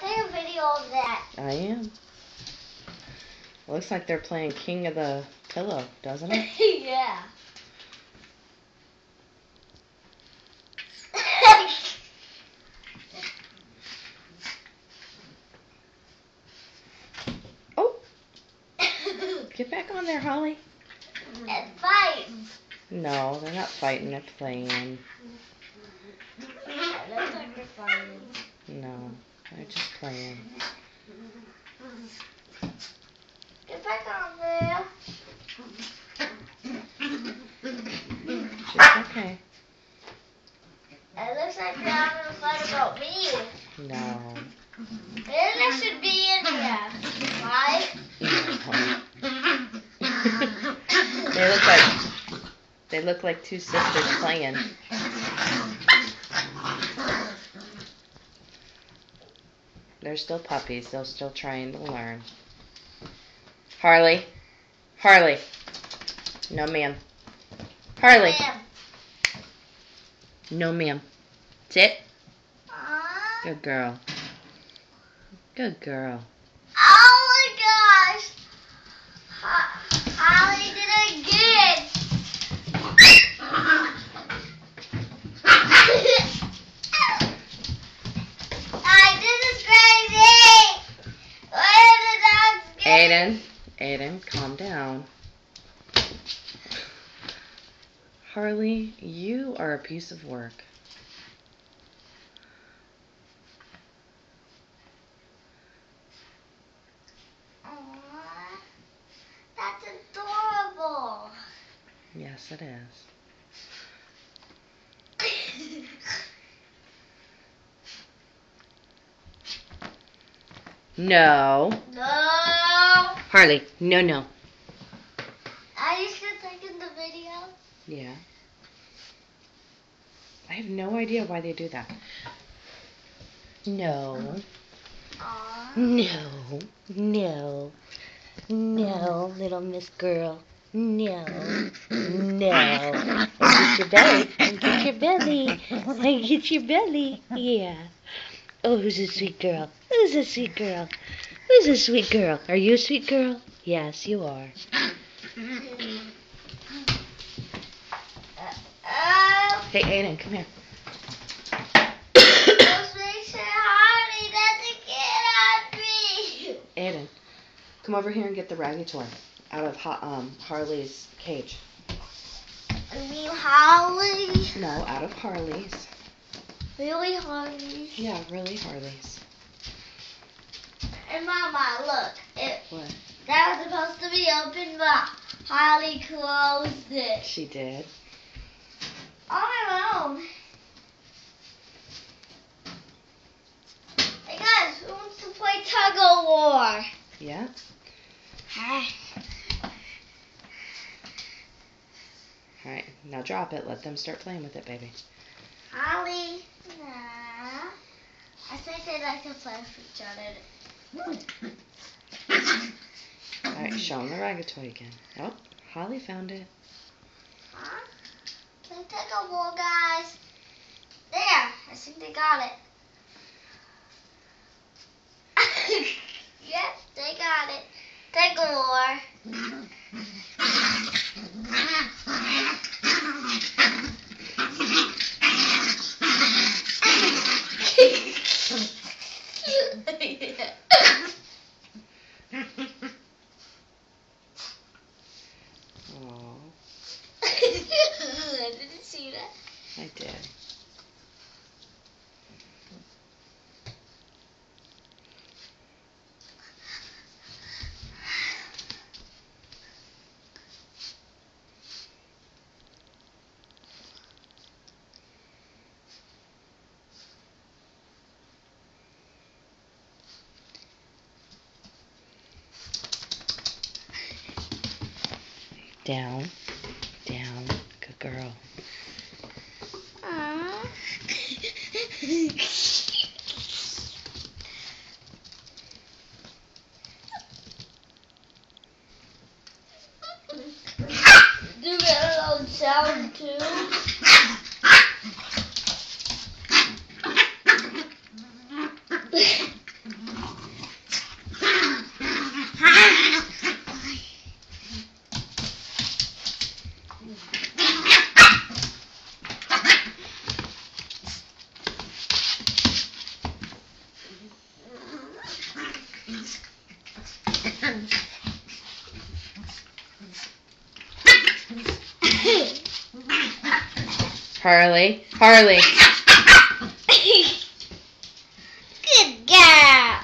take a video of that. I am. Looks like they're playing King of the Pillow, doesn't it? Yeah. Oh! Get back on there, Holly. And fight. No, they're not fighting, they're playing. It looks like they're fighting. No, they're just playing. Get back on there. Just okay. It looks like they're having a fight about me. No. Maybe they should be in here. Why? They look like two sisters playing. They're still puppies. They're still trying to learn. Harley. Harley. No, ma'am. Harley. Ma'am. No, ma'am. Sit. Aw. Good girl. Good girl. Oh my gosh. Holly did it again. This is crazy. Why are the dogs getting... Aiden, calm down. Harley, you are a piece of work. Aww, that's adorable. Yes, it is. No. No. Harley, no. Are you still taking the video? Yeah. I have no idea why they do that. No. Aww. No, little Miss Girl. No. I get your belly. I get your belly. Yeah. Oh, who's a sweet girl? Who's a sweet girl? Are you a sweet girl? Yes, you are. Hey, Aiden, come here. Just make sure Harley doesn't get on me. Aiden, come over here and get the raggy toy out of Harley's cage. I mean Harley? No, out of Harley's. Really Harley? Yeah, really Harley's. And Mama, look. What? That was supposed to be open, but Harley closed it. She did. On my own. Hey guys, who wants to play tug of war? Yeah? Alright, now drop it. Let them start playing with it, baby. Holly, nah. I think they like to play with each other. Alright, show them the raggy toy again. Oh, Holly found it. Huh? Play tug of war, guys. There, I think they got it. Yep, they got it. Tug of war. Oh, Did you see that? I did. Down, good girl. Aww. Do that little sound too. Harley. Harley. Good girl.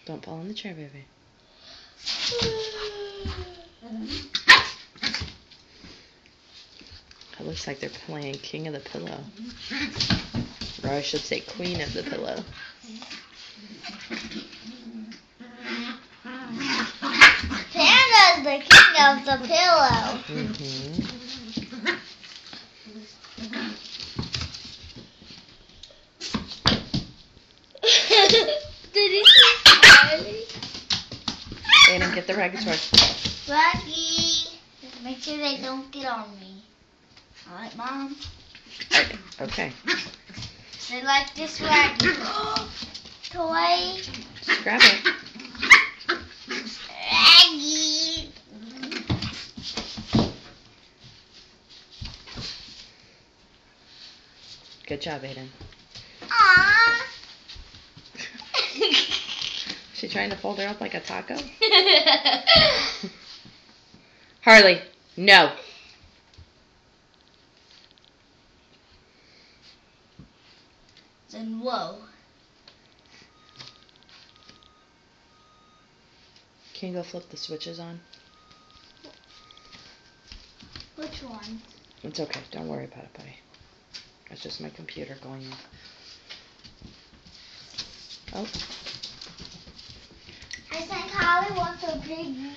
Don't fall in the chair, baby. It looks like they're playing King of the Pillow. Or I should say Queen of the Pillow. Panda's the king of the pillow. Mm-hmm. Did he see Charlie? Aiden, get the ragged sword. Raggy. Just make sure they don't get on me. Alright, Mom? Okay. They like this Raggy toy. Just grab it. Raggy. Good job, Aiden. Aww. She trying to fold her up like a taco? Harley, no. Then whoa. Can you go flip the switches on? Which one? It's okay. Don't worry about it, buddy. It's just my computer going off. Oh. I think Holly wants a piggy.